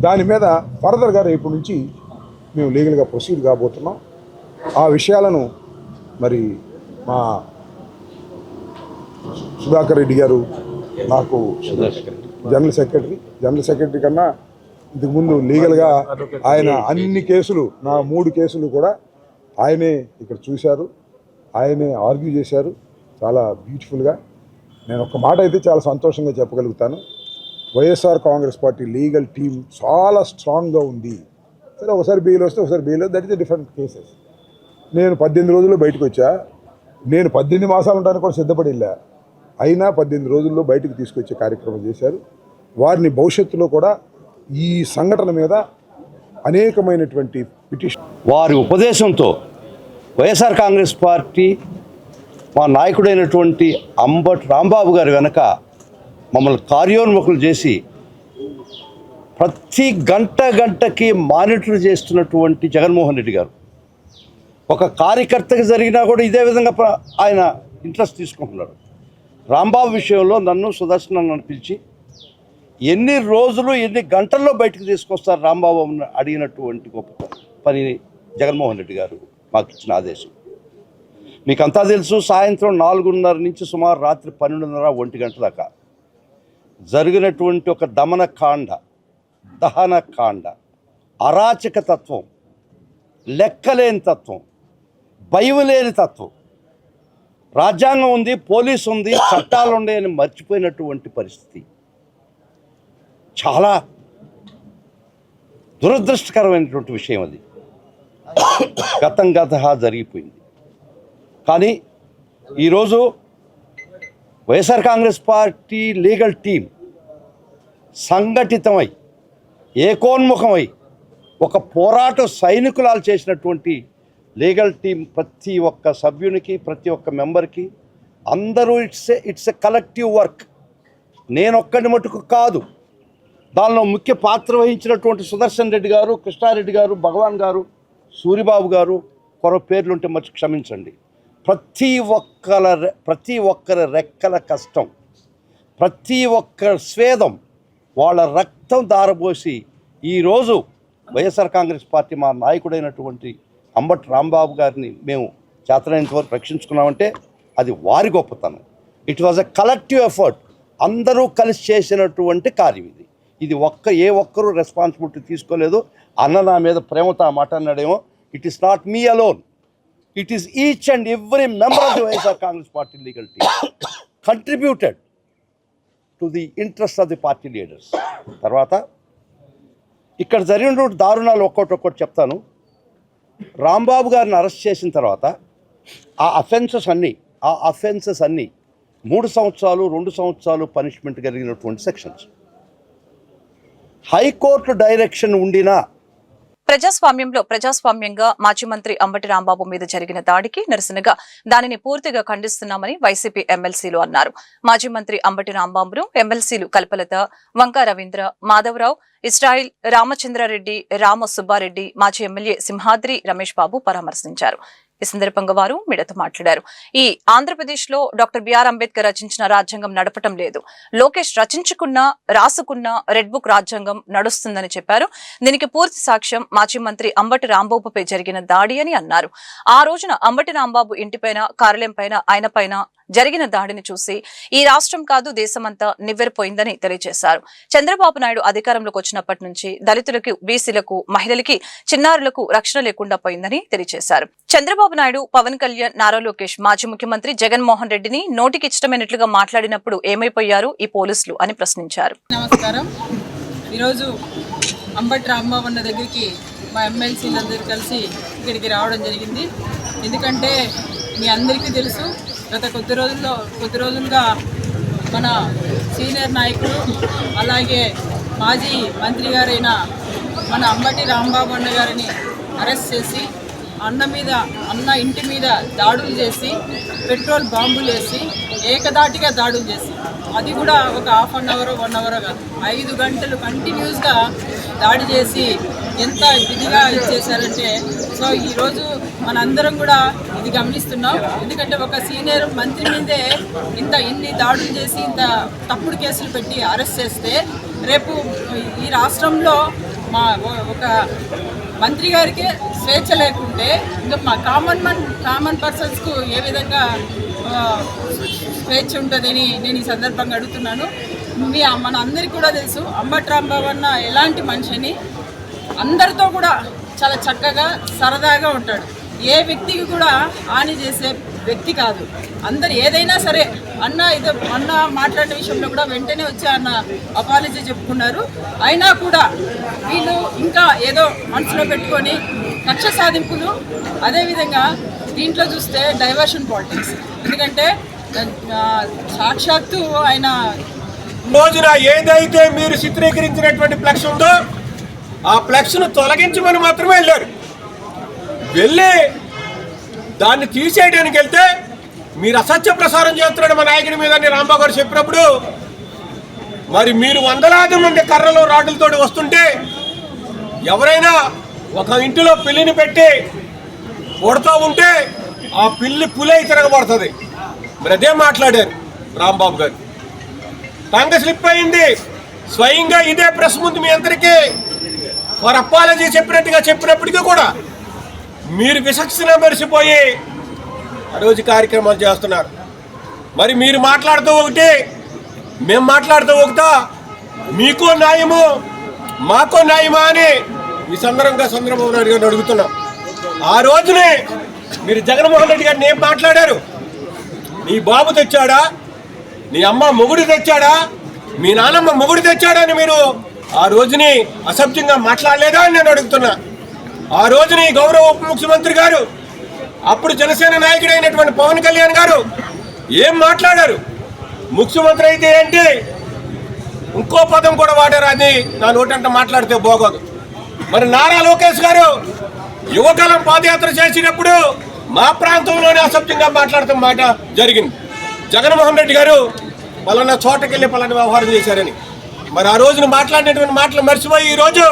[SPEAKER 9] దాని మీద ఫర్దర్గా రేపు నుంచి మేము లీగల్గా ప్రొసీడ్ కాబోతున్నాం. ఆ విషయాలను మరి మా సుధాకర్ రెడ్డి గారు నాకు జనరల్ సెక్రటరీ కన్నా ఇంతకుముందు లీగల్గా ఆయన అన్ని కేసులు, నా 3 కేసులు కూడా ఆయనే ఇక్కడ చూశారు, ఆయనే ఆర్గ్యూ చేశారు చాలా బ్యూటిఫుల్గా. నేను ఒక్క మాట అయితే చాలా సంతోషంగా చెప్పగలుగుతాను, YSR Congress party legal team చాలా స్ట్రాంగ్గా ఉంది. సరే ఒకసారి బెయిల్ వస్తే ఒకసారి bail, that is different cases. నేను 18 రోజుల్లో బయటకు వచ్చా. నేను 18 మాసాలు ఉండడానికి కూడా సిద్ధపడి వెళ్ళా. అయినా 18 రోజుల్లో బయటకు తీసుకొచ్చే కార్యక్రమం చేశారు. వారిని భవిష్యత్తులో కూడా ఈ సంఘటన మీద అనేకమైనటువంటి పిటిషన్,
[SPEAKER 10] వారి ఉపదేశంతో వైఎస్ఆర్ కాంగ్రెస్ పార్టీ మా నాయకుడైనటువంటి అంబటి రాంబాబు గారి వెనక మమ్మల్ని కార్యోన్ముఖులు చేసి ప్రతి గంటకి మానిటర్ చేస్తున్నటువంటి జగన్మోహన్ రెడ్డి గారు ఒక కార్యకర్తకి జరిగినా కూడా ఇదే విధంగా ఆయన ఇంట్రెస్ట్ తీసుకుంటున్నారు. రాంబాబు విషయంలో నన్ను సుదర్శన్ పిలిచి ఎన్ని రోజులు ఎన్ని గంటల్లో బయటకు తీసుకొస్తారు రాంబాబు అడిగినటువంటి గొప్ప పని జగన్మోహన్ రెడ్డి గారు మాకు ఇచ్చిన ఆదేశం. మీకు అంతా తెలుసు, సాయంత్రం 4:30 నుంచి సుమారు రాత్రి 12:30, 1 గంట దాకా జరిగినటువంటి ఒక దహన కాండ, అరాచక తత్వం, లెక్కలేని తత్వం, భయం లేని తత్వం, రాజ్యాంగం ఉంది, పోలీసు ఉంది, చట్టాలు ఉన్నాయని మర్చిపోయినటువంటి పరిస్థితి చాలా దురదృష్టకరమైనటువంటి విషయం అది. గత జరిగిపోయింది. కానీ ఈరోజు YSR Congress party legal team సంఘటితమై ఏకోన్ముఖమై ఒక పోరాట సైనికులాలు చేసినటువంటి లీగల్ టీం ప్రతి ఒక్క సభ్యునికి ప్రతి ఒక్క మెంబర్కి అందరూ ఇట్స్ ఎ కలెక్టివ్ వర్క్. నేనొక్కడి మటుకు కాదు. దానిలో ముఖ్య పాత్ర వహించినటువంటి సుదర్శన్ రెడ్డి గారు, కృష్ణారెడ్డి గారు, భగవాన్ గారు, సూరిబాబు గారు, కొర పేర్లుంటే మర్చి క్షమించండి. ప్రతి ఒక్కరి రెక్కల కష్టం, ప్రతి ఒక్కరి స్వేదం, వాళ్ళ రక్తం దారబోసి ఈరోజు వైఎస్ఆర్ కాంగ్రెస్ పార్టీ మా నాయకుడైనటువంటి అంబటి రాంబాబు గారిని మేము చేతనైనంత వరకు రక్షించుకున్నామంటే అది వారి గొప్పతనం. It was a collective effort. అందరూ కలిసి చేసినటువంటి కార్యం ఇది. ఇది ఏ ఒక్కరూ రెస్పాన్సిబిలిటీ తీసుకోలేదు. అన్న నా మీద ప్రేమతో మాట అన్నాడేమో. It is not me alone. It is each and every member of the YSR Congress party legal team contributed to the interest of the party leaders. తర్వాత ఇక్కడ జరిగినటువంటి దారుణాలు ఒక్కొక్కటి చెప్తాను. రాంబాబు గారిని అరెస్ట్ చేసిన తర్వాత ఆ అఫెన్సెస్ అన్నీ 3 సంవత్సరాలు 2 సంవత్సరాలు పనిష్మెంట్ కలిగినటువంటి సెక్షన్స్. హైకోర్టు డైరెక్షన్ ఉండినా
[SPEAKER 1] ప్రజాస్వామ్యంలో ప్రజాస్వామ్యంగా మాజీ మంత్రి అంబటి రాంబాబు మీద జరిగిన దాడికి నిరసనగా దానిని పూర్తిగా ఖండిస్తున్నామని వైసీపీ ఎమ్మెల్సీలు అన్నారు. మాజీ మంత్రి అంబటి రాంబాబును ఎమ్మెల్సీలు కల్పలత, వంక రవీంద్ర, మాధవరావు, ఇస్రాయిల్, రామచంద్రారెడ్డి, రామ సుబ్బారెడ్డి, మాజీ ఎమ్మెల్యే సింహాద్రి రమేష్ బాబు పరామర్శించారు. ఈ సందర్భంగా వారు మీడియాతో మాట్లాడారు. ఈ ఆంధ్రప్రదేశ్ లో డాక్టర్ బిఆర్ అంబేద్కర్ రచించిన రాజ్యాంగం నడపటం లేదు. లోకేష్ రాసుకున్న రెడ్ బుక్ రాజ్యాంగం నడుస్తుందని చెప్పారు. దీనికి పూర్తి సాక్ష్యం మాజీ మంత్రి అంబటి రాంబాబుపై జరిగిన దాడి అని అన్నారు. ఆ రోజున అంబటి రాంబాబు ఇంటిపైన, కార్యాలయం పైన, ఆయన పైన జరిగిన దాడిని చూసి ఈ రాష్ట్రం కాదు దేశమంతా నివ్వెరపోయిందని తెలియజేశారు. చంద్రబాబు నాయుడు అధికారంలోకి వచ్చినప్పటి నుంచి దళితులకు, బీసీలకు, మహిళలకి, చిన్నారులకు రక్షణ లేకుండా పోయిందని తెలియజేశారు. చంద్రబాబు నాయుడు, పవన్ కళ్యాణ్, నారా లోకేష్, మాజీ ముఖ్యమంత్రి జగన్మోహన్ రెడ్డిని నోటికి ఇష్టమైనట్లుగా మాట్లాడినప్పుడు ఏమైపోయారు ఈ పోలీసులు అని ప్రశ్నించారు.
[SPEAKER 11] నమస్కారం. ఈరోజు అంబటి రాంబాబు అన్న దగ్గరికి మా ఎమ్మెల్సీలందరూ కలిసి ఇక్కడికి రావడం జరిగింది. ఎందుకంటే మీ అందరికీ తెలుసు, గత కొద్ది రోజులుగా మన సీనియర్ నాయకుడు అలాగే మాజీ మంత్రి గారైన మన అంబటి రాంబాబు అన్న గారిని అరెస్ట్ చేసి అన్న ఇంటి మీద దాడులు చేసి, పెట్రోల్ బాంబులు వేసి, ఏకదాటిగా దాడులు చేసి, అది కూడా ఒక హాఫ్ అన్ అవర్ 1 అవర్ కాదు, 5 గంటలు కంటిన్యూస్గా దాడి చేసి ఎంత ఇదిగా ఇచ్చేశారంటే, సో ఈరోజు మనందరం కూడా ఇది గమనిస్తున్నాం. ఎందుకంటే ఒక సీనియర్ మంత్రి మీదే ఇన్ని దాడులు చేసి, ఇంత తప్పుడు కేసులు పెట్టి అరెస్ట్ చేస్తే, రేపు ఈ రాష్ట్రంలో ఒక మంత్రి గారికి స్వేచ్ఛ లేకుంటే ఇంకా మా కామన్ పర్సన్స్కు ఏ విధంగా స్వేచ్ఛ ఉంటుందని నేను ఈ సందర్భంగా అడుగుతున్నాను. మన అందరికీ కూడా తెలుసు అంబటి రాంబాబు అన్న ఎలాంటి మనిషిని, అందరితో కూడా చాలా చక్కగా సరదాగా ఉంటాడు. ఏ వ్యక్తికి కూడా హాని చేసే వ్యక్తి కాదు. అందరు ఏదైనా సరే అన్న మాట్లాడిన విషయంలో కూడా వెంటనే వచ్చి అన్న అపాలజీ చెప్పుకున్నారు. అయినా కూడా వీళ్ళు ఇంకా ఏదో మనసులో పెట్టుకొని కక్ష సాధింపులు, అదేవిధంగా దీంట్లో చూస్తే డైవర్షన్ పాలిటిక్స్. ఎందుకంటే సాక్షాత్తు ఆయన
[SPEAKER 12] రోజున ఏదైతే మీరు చిత్రీకరించినటువంటి ఫ్లెక్స్ ఉందో ఆ ఫ్లెక్స్ను తొలగించమని మాత్రమే వెళ్ళి దాన్ని తీసేయడానికి వెళ్తే మీరు అసత్య ప్రసారం చేస్తున్నాడు మా నాయకుడి మీద అని రాంబాబు గారు చెప్పినప్పుడు, మరి మీరు వందలాది మంది కర్రలు రాడ్లతో వస్తుంటే ఎవరైనా ఒక ఇంటిలో పిల్లిని పెట్టి కొడుతూ ఉంటే ఆ పిల్లి పులై తిరగబడుతుంది. మరి అదే మాట్లాడారు రాంబాబు గారు. టంగ స్లిప్ అయింది. స్వయంగా ఇదే ప్రెస్ ముందు మీ అందరికీ వారు అపాలజీ చెప్పినప్పటికీ కూడా మీరు విచక్షణ మరిసిపోయి ఆ రోజు కార్యక్రమాలు చేస్తున్నారు. మరి మీరు మాట్లాడుతూ ఒకటి, మేము మాట్లాడుతూ ఒకటా, మీకో న్యాయము మాకో న్యాయమా అని ఈ సందర్భంగా చంద్రబాబు నాయుడు గారిని అడుగుతున్నాం. ఆ రోజునే మీరు జగన్మోహన్ రెడ్డి గారిని ఏం మాట్లాడారు? నీ బాబు తెచ్చాడా, నీ అమ్మ మొగుడు తెచ్చాడా, మీ నాన్నమ్మ మొగుడు తెచ్చాడా అని మీరు ఆ రోజుని అసభ్యంగా మాట్లాడలేదా అని నేను అడుగుతున్నా. ఆ రోజున ఈ గౌరవ ఉప ముఖ్యమంత్రి గారు, అప్పుడు జనసేన నాయకుడైనటువంటి పవన్ కళ్యాణ్ గారు ఏం మాట్లాడారు? ముఖ్యమంత్రి అయితే ఏంటి, ఇంకో పదం కూడా వాడారు. అది నా నోటంట మాట్లాడితే బాగోదు. మరి నారా లోకేష్ గారు యువకాలం పాదయాత్ర చేసినప్పుడు మా ప్రాంతంలోనే అసభ్యంగా మాట్లాడటం మాట జరిగింది. జగన్మోహన్ రెడ్డి గారు పలానా చోటకెళ్ళి పలానా వ్యవహారం చేశారని. మరి ఆ రోజున మాట్లాడినటువంటి మాటలు మర్చిపోయి ఈ రోజు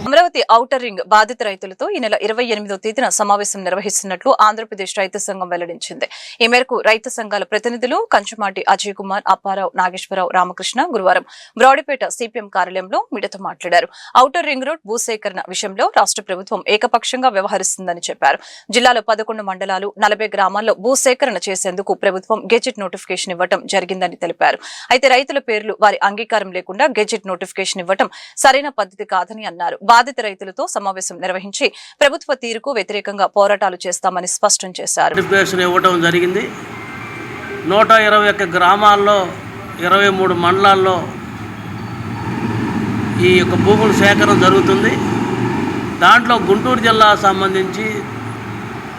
[SPEAKER 1] అమరావతి ఔటర్ రింగ్ బాధిత రైతులతో ఈ నెల 28వ తేదీన సమావేశం నిర్వహిస్తున్నట్లు ఆంధ్రప్రదేశ్ రైతు సంఘం వెల్లడించింది. ఈ మేరకు రైతు సంఘాల ప్రతినిధులు కంచుమాటి అజయ్ కుమార్, అప్పారావు, నాగేశ్వరరావు, రామకృష్ణ గురువారం బ్రాడీపేట సిపిఎం కార్యాలయంలో మీడియాతో మాట్లాడారు. ఔటర్ రింగ్ రోడ్ భూసేకరణ విషయంలో రాష్ట్ర ప్రభుత్వం ఏకపక్షంగా వ్యవహరిస్తుందని చెప్పారు. జిల్లాలో 11 మండలాలు, 40 గ్రామాల్లో భూసేకరణ చేసేందుకు ప్రభుత్వం గెజిట్ నోటిఫికేషన్ ఇవ్వడం జరిగిందని తెలిపారు. అయితే రైతుల పేర్లు వారి అంగీకారం లేకుండా గెజిట్ నోటిఫికేషన్ ఇవ్వడం సరైన పద్ధతి కాదని అన్నారు. బాధిత రైతులతో సమావేశం నిర్వహించి ప్రభుత్వ తీరుకు వ్యతిరేకంగా పోరాటాలు చేస్తామని స్పష్టం చేశారు.
[SPEAKER 13] నోటిఫికేషన్ ఇవ్వడం జరిగింది. 121 గ్రామాల్లో 23 మండలాల్లో ఈ యొక్క భూముల సేకరణ జరుగుతుంది. దాంట్లో గుంటూరు జిల్లా సంబంధించి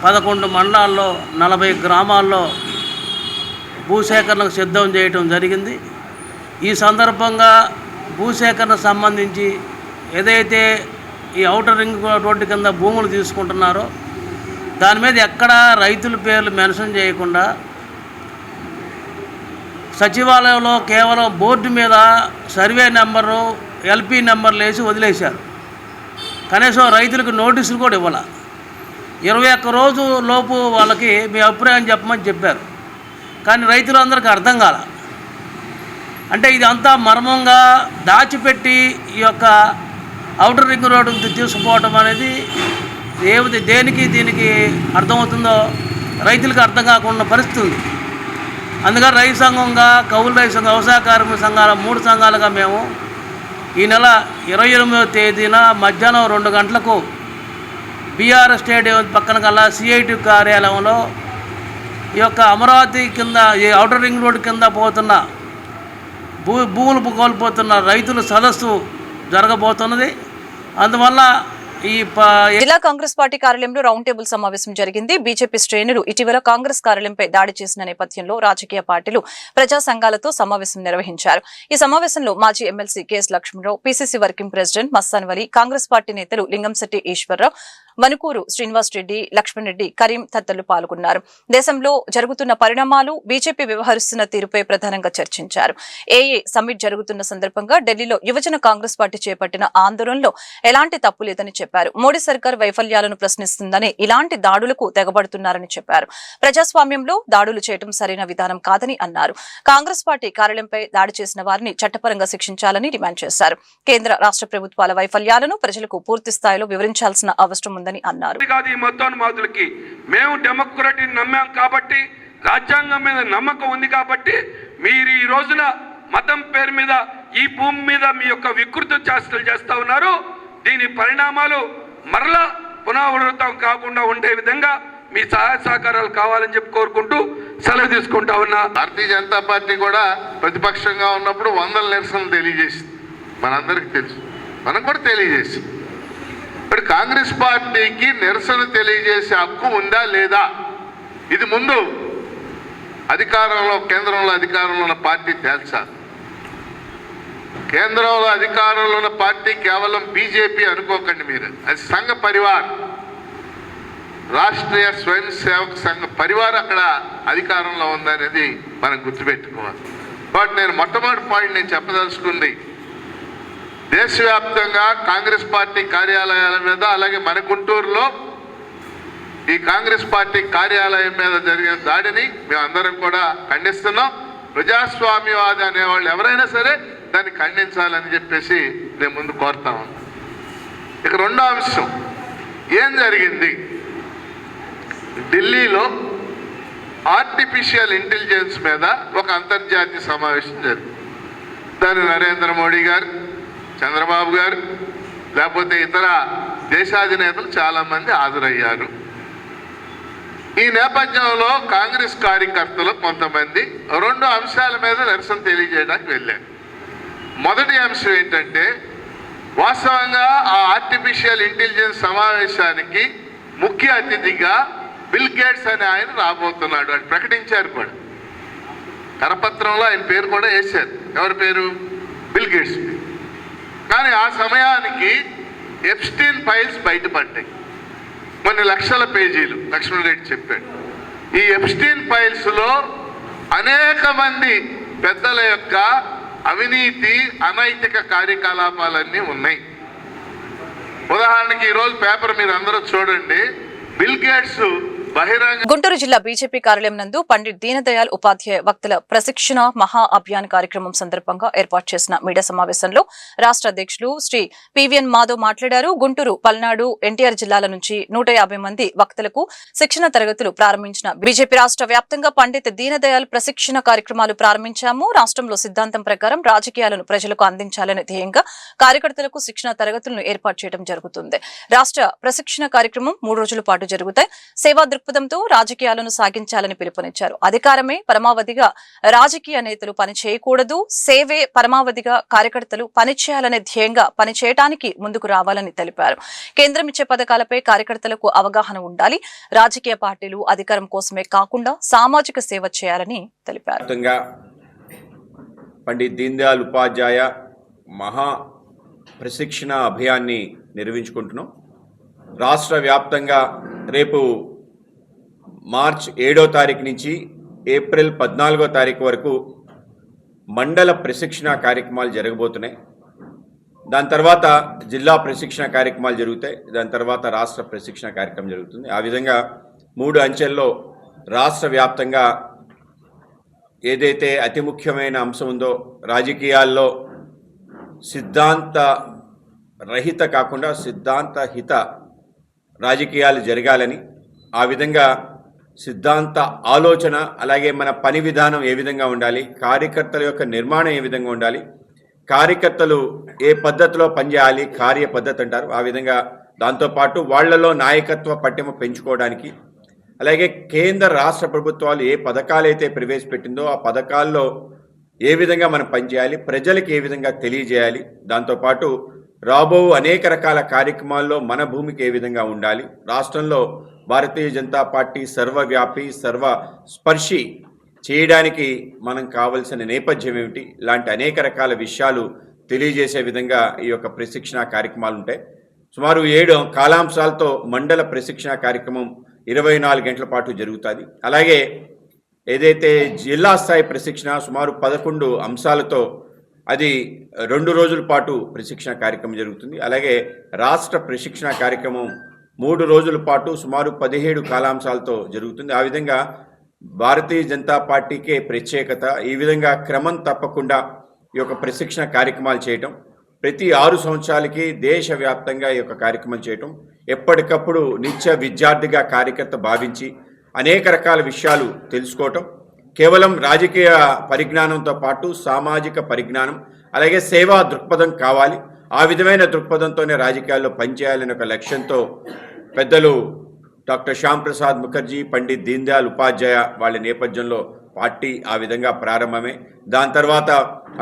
[SPEAKER 13] 11 మండలాల్లో 40 గ్రామాల్లో భూసేకరణకు సిద్ధం చేయడం జరిగింది. ఈ సందర్భంగా భూసేకరణ సంబంధించి ఏదైతే ఈ ఔటర్ రింగ్ రోడ్డు కింద భూములు తీసుకుంటున్నారో దాని మీద ఎక్కడా రైతుల పేర్లు మెన్షన్ చేయకుండా సచివాలయంలో కేవలం బోర్డు మీద సర్వే నెంబరు, ఎల్పీ నెంబర్లు వేసి వదిలేశారు. కనీసం రైతులకు నోటీసులు కూడా ఇవ్వాల. 21 రోజు లోపు వాళ్ళకి మీ అభిప్రాయం చెప్పమని చెప్పారు. కానీ రైతులందరికీ అర్థం కాల. అంటే ఇది అంతా మర్మంగా దాచిపెట్టి ఈ యొక్క ఔటర్ రింగ్ రోడ్డు తీసుకుపోవటం అనేది దేనికి దీనికి అర్థమవుతుందో రైతులకు అర్థం కాకుండా పరిస్థితి ఉంది. అందుకని రైతు సంఘంగా, కౌలు రైతు సంఘం, వ్యవసాయ కార్మిక సంఘాల 3 సంఘాలుగా మేము ఈ నెల 28వ తేదీన మధ్యాహ్నం 2 గంటలకు బీఆర్ఎస్ స్టేడియం పక్కన గల సిఐటి కార్యాలయంలో ఈ యొక్క అమరావతి కింద ఈ ఔటర్ రింగ్ రోడ్డు కింద పోతున్న భూములు కోల్పోతున్న రైతుల సదస్సు జరగబోతున్నది. అందువల్ల
[SPEAKER 1] జిల్లా కాంగ్రెస్ పార్టీ కార్యాలయంలో రౌండ్ టేబుల్ సమావేశం జరిగింది. బీజేపీ శ్రేణులు ఇటీవల కాంగ్రెస్ కార్యాలయంపై దాడి చేసిన నేపథ్యంలో రాజకీయ పార్టీలు, ప్రజా సంఘాలతో సమావేశం నిర్వహించారు. ఈ సమావేశంలో మాజీ MLC K S Lakshmanarao, PCC working president Mastan Vali, Congress party నేతలు లింగంశెట్టి ఈశ్వరరావు, వనుకూరు శ్రీనివాస్ రెడ్డి, లక్ష్మణ్ రెడ్డి, కరీం తదితరులు పాల్గొన్నారు. దేశంలో జరుగుతున్న పరిణామాలు, బీజేపీ వ్యవహరిస్తున్న తీరుపై ప్రధానంగా చర్చించారు. ఏఏ సమ్మిట్ జరుగుతున్న సందర్భంగా ఢిల్లీలో యువజన కాంగ్రెస్ పార్టీ చేపట్టిన ఆందోళనలో ఎలాంటి తప్పు లేదని చెప్పారు. మోడీ సర్కార్ వైఫల్యాలను ప్రశ్నిస్తుందని, ఇలాంటి దాడులకు తెగబడుతున్నారని చెప్పారు. ప్రజాస్వామ్యంలో దాడులు చేయడం సరైన విధానం కాదని అన్నారు. కాంగ్రెస్ పార్టీ కార్యాలయంపై దాడి చేసిన వారిని చట్టపరంగా శిక్షించాలని డిమాండ్ చేశారు. కేంద్ర, రాష్ట్ర ప్రభుత్వాల వైఫల్యాలను ప్రజలకు పూర్తి స్థాయిలో వివరించాల్సిన అవసరం ఉందని అన్నారు.
[SPEAKER 14] మేము డెమోక్రసీని నమ్మాం కాబట్టి, రాజ్యాంగం మీద నమ్మకం ఉంది కాబట్టి మీరు ఈ రోజున మతం పేరు మీద ఈ భూమి మీద మీ యొక్క వికృత చేష్టలు చేస్తా ఉన్నారు. దీని పరిణామాలు మరలా పునరావృతం కాకుండా ఉండే విధంగా మీ సహాయ సహకారాలు కావాలని చెప్పి కోరుకుంటూ సెలవు తీసుకుంటా ఉన్నా.
[SPEAKER 6] భారతీయ జనతా పార్టీ కూడా ప్రతిపక్షంగా ఉన్నప్పుడు 100 నిరసనలు తెలియజేసింది. మనందరికీ తెలుసు, మనం కూడా తెలియజేసి. ఇప్పుడు కాంగ్రెస్ పార్టీకి నిరసన తెలియజేసే హక్కు ఉందా లేదా, ఇది ముందు కేంద్రంలో అధికారంలో ఉన్న పార్టీ తేల్చాలి. కేంద్రంలో అధికారంలో ఉన్న పార్టీ కేవలం బీజేపీ అనుకోకండి మీరు, అది సంఘ పరివార్, రాష్ట్రీయ స్వయం సేవక్ సంఘ పరివార్ అక్కడ అధికారంలో ఉందనేది మనం గుర్తుపెట్టుకోవాలి. బట్ నేను మొట్టమొదటి పాయింట్ నేను చెప్పదలుచుకుంది, దేశవ్యాప్తంగా కాంగ్రెస్ పార్టీ కార్యాలయాల మీద, అలాగే మన గుంటూరులో ఈ కాంగ్రెస్ పార్టీ కార్యాలయం మీద జరిగిన దాడిని మేమందరం కూడా ఖండిస్తున్నాం. ప్రజాస్వామ్యవాది అనేవాళ్ళు ఎవరైనా సరే దాన్ని ఖండించాలని చెప్పేసి నేను ముందు కోరుతాము. ఇక రెండో అంశం, ఏం జరిగింది? ఢిల్లీలో ఆర్టిఫిషియల్ ఇంటెలిజెన్స్ మీద ఒక అంతర్జాతీయ సమావేశం జరిగింది. దాని నరేంద్ర మోడీ గారు, చంద్రబాబు గారు, లేకపోతే ఇతర దేశాధినేతలు చాలామంది హాజరయ్యారు. ఈ నేపథ్యంలో కాంగ్రెస్ కార్యకర్తలు కొంతమంది 2 అంశాల మీద నిరసన తెలియజేయడానికి వెళ్ళారు. మొదటి అంశం ఏంటంటే, వాస్తవంగా ఆ ఆర్టిఫిషియల్ ఇంటెలిజెన్స్ సమావేశానికి ముఖ్య అతిథిగా బిల్ గేట్స్ అనే ఆయన రాబోతున్నాడు అని ప్రకటించారు కూడా. కరపత్రంలో ఆయన పేరు కూడా వేశారు. ఎవరి పేరు? Bill gates. కానీ ఆ సమయానికి ఎప్స్టీన్ ఫైల్స్ బయటపడ్డాయి. కొన్ని లక్షల పేజీలు. లక్ష్మణ్ రెడ్డి చెప్పాడు. ఈ ఎప్స్టీన్ ఫైల్స్లో అనేక మంది పెద్దల యొక్క అవినీతి, అనైతిక కార్యకలాపాలన్నీ ఉన్నాయి. ఉదాహరణకి ఈరోజు పేపర్ మీరు అందరూ చూడండి. బిల్ గేట్స్ బహిరంగ
[SPEAKER 1] గుంటూరు జిల్లా బీజేపీ కార్యాలయం నందు పండిట్ దీన్ దయాళ్ ఉపాధ్యాయ వక్తల ప్రశిక్షణ మహా అభియాన్ కార్యక్రమం సందర్భంగా ఏర్పాటు చేసిన మీడియా సమావేశంలో రాష్ట్ర అధ్యక్షులు శ్రీ పివిఎన్ మాధవ్ మాట్లాడారు. గుంటూరు, పల్నాడు, ఎన్టీఆర్ జిల్లాల నుంచి 150 మంది వక్తలకు శిక్షణ తరగతులు ప్రారంభించిన బీజేపీ రాష్ట్ర వ్యాప్తంగా పండిట్ దీన్ దయాళ్ ప్రశిక్షణ కార్యక్రమాలు ప్రారంభించాము. రాష్ట్రంలో సిద్ధాంతం ప్రకారం రాజకీయాలను ప్రజలకు అందించాలనే ధ్యేయంగా కార్యకర్తలకు శిక్షణ తరగతులను ఏర్పాటు చేయడం జరుగుతుంది. రాష్ట్ర ప్రశిక్షణ కార్యక్రమం 3 రోజుల పాటు జరుగుతాయి. సేవా దృక్పథంతో రాజకీయాలను సాగించాలని పిలుపునిచ్చారు. అధికారమే పరమావధిగా రాజకీయ నేతలు పని చేయకూడదు, సేవే పరమావధిగా కార్యకర్తలు పనిచేయాలనే ధ్యేయంగా పనిచేయడానికి ముందుకు రావాలని తెలిపారు. కేంద్రం ఇచ్చే పథకాలపై కార్యకర్తలకు అవగాహన ఉండాలి. రాజకీయ పార్టీలు అధికారం కోసమే కాకుండా సామాజిక సేవ చేయాలని తెలిపారు.
[SPEAKER 15] పండిట్ దీన్ దయాళ్ ఉపాధ్యాయ మహా ప్రశిక్షణ అభియాన్ని నిర్వహించుకుంటున్నాం. రాష్ట్ర వ్యాప్తంగా రేపు మార్చ్ 7వ తారీఖు నుంచి ఏప్రిల్ 14వ తారీఖు వరకు మండల ప్రశిక్షణ కార్యక్రమాలు జరగబోతున్నాయి. దాని తర్వాత జిల్లా ప్రశిక్షణ కార్యక్రమాలు జరుగుతాయి. దాని తర్వాత రాష్ట్ర ప్రశిక్షణ కార్యక్రమం జరుగుతుంది. ఆ విధంగా 3 అంచెల్లో రాష్ట్ర వ్యాప్తంగా ఏదైతే అతి ముఖ్యమైన అంశం ఉందో, రాజకీయాల్లో సిద్ధాంత రహిత కాకుండా సిద్ధాంత హిత రాజకీయాలు జరగాలని, ఆ విధంగా సిద్ధాంత ఆలోచన, అలాగే మన పని విధానం ఏ విధంగా ఉండాలి, కార్యకర్తల యొక్క నిర్మాణం ఏ విధంగా ఉండాలి, కార్యకర్తలు ఏ పద్ధతిలో పనిచేయాలి, కార్య పద్ధతి అంటారు. ఆ విధంగా దాంతోపాటు వాళ్లలో నాయకత్వ పట్టిమ పెంచుకోవడానికి, అలాగే కేంద్ర రాష్ట్ర ప్రభుత్వాలు ఏ పథకాలు అయితే ప్రవేశపెట్టిందో ఆ పథకాల్లో ఏ విధంగా మనం పనిచేయాలి, ప్రజలకు ఏ విధంగా తెలియజేయాలి, దాంతోపాటు రాబో అనేక రకాల కార్యక్రమాల్లో మన భూమికి ఏ విధంగా ఉండాలి, రాష్ట్రంలో భారతీయ జనతా పార్టీ సర్వవ్యాపి సర్వస్పర్శి చేయడానికి మనం కావలసిన నేపథ్యం ఏమిటి, ఇలాంటి అనేక రకాల విషయాలు తెలియజేసే విధంగా ఈ యొక్క ప్రశిక్షణ కార్యక్రమాలు ఉంటాయి. సుమారు 7 కాలాంశాలతో మండల ప్రశిక్షణ కార్యక్రమం 24 గంటల పాటు జరుగుతుంది. అలాగే ఏదైతే జిల్లా స్థాయి ప్రశిక్షణ సుమారు 11 అంశాలతో అది 2 రోజుల పాటు ప్రశిక్షణ కార్యక్రమం జరుగుతుంది. అలాగే రాష్ట్ర ప్రశిక్షణ కార్యక్రమం 3 రోజుల పాటు సుమారు 17 కాలాంశాలతో జరుగుతుంది. ఆ విధంగా భారతీయ జనతా పార్టీకే ప్రత్యేకత. ఈ విధంగా క్రమం తప్పకుండా ఈ యొక్క ప్రశిక్షణ కార్యక్రమాలు చేయటం, ప్రతి 6 సంవత్సరాలకి దేశవ్యాప్తంగా ఈ యొక్క కార్యక్రమం చేయటం, ఎప్పటికప్పుడు నిత్య విద్యార్థిగా కార్యకర్త భావించి అనేక రకాల విషయాలు తెలుసుకోవటం, కేవలం రాజకీయ పరిజ్ఞానంతో పాటు సామాజిక పరిజ్ఞానం, అలాగే సేవా దృక్పథం కావాలి. ఆ విధమైన దృక్పథంతోనే రాజకీయాల్లో పనిచేయాలనే ఒక లక్ష్యంతో పెద్దలు డాక్టర్ శ్యామ్ ప్రసాద్ ముఖర్జీ, పండిట్ దీన్ దయాళ్ ఉపాధ్యాయ వాళ్ళ నేపథ్యంలో పార్టీ ఆ విధంగా ప్రారంభమే. దాని తర్వాత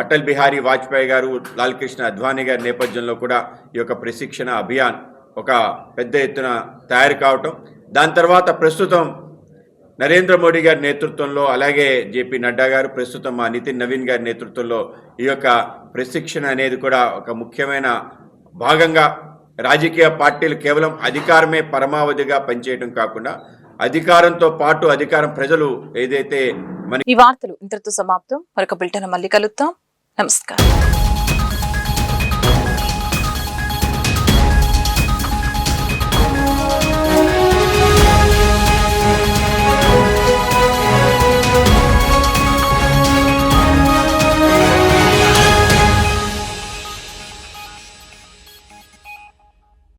[SPEAKER 15] అటల్ బిహారీ వాజ్పేయి గారు, లాల్ కృష్ణ అద్వానీ గారి నేపథ్యంలో కూడా ఈ యొక్క ప్రశిక్షణ అభియాన్ ఒక పెద్ద ఎత్తున తయారు కావటం, దాని తర్వాత ప్రస్తుతం నరేంద్ర మోడీ గారి నేతృత్వంలో, అలాగే జేపీ నడ్డా గారు, ప్రస్తుతం మా నితిన్ నవీన్ గారి నేతృత్వంలో ఈ యొక్క ప్రశిక్షణ అనేది కూడా ఒక ముఖ్యమైన భాగంగా రాజకీయ పార్టీలు కేవలం అధికారమే పరమావధిగా పనిచేయడం కాకుండా అధికారంతో పాటు అధికారం ప్రజలు ఏదైతే
[SPEAKER 1] ఈ వార్తలు ఇంతటితో సమాప్తం. మరొక బులెటిన్ మళ్ళీ కలుద్దాం. నమస్కారం.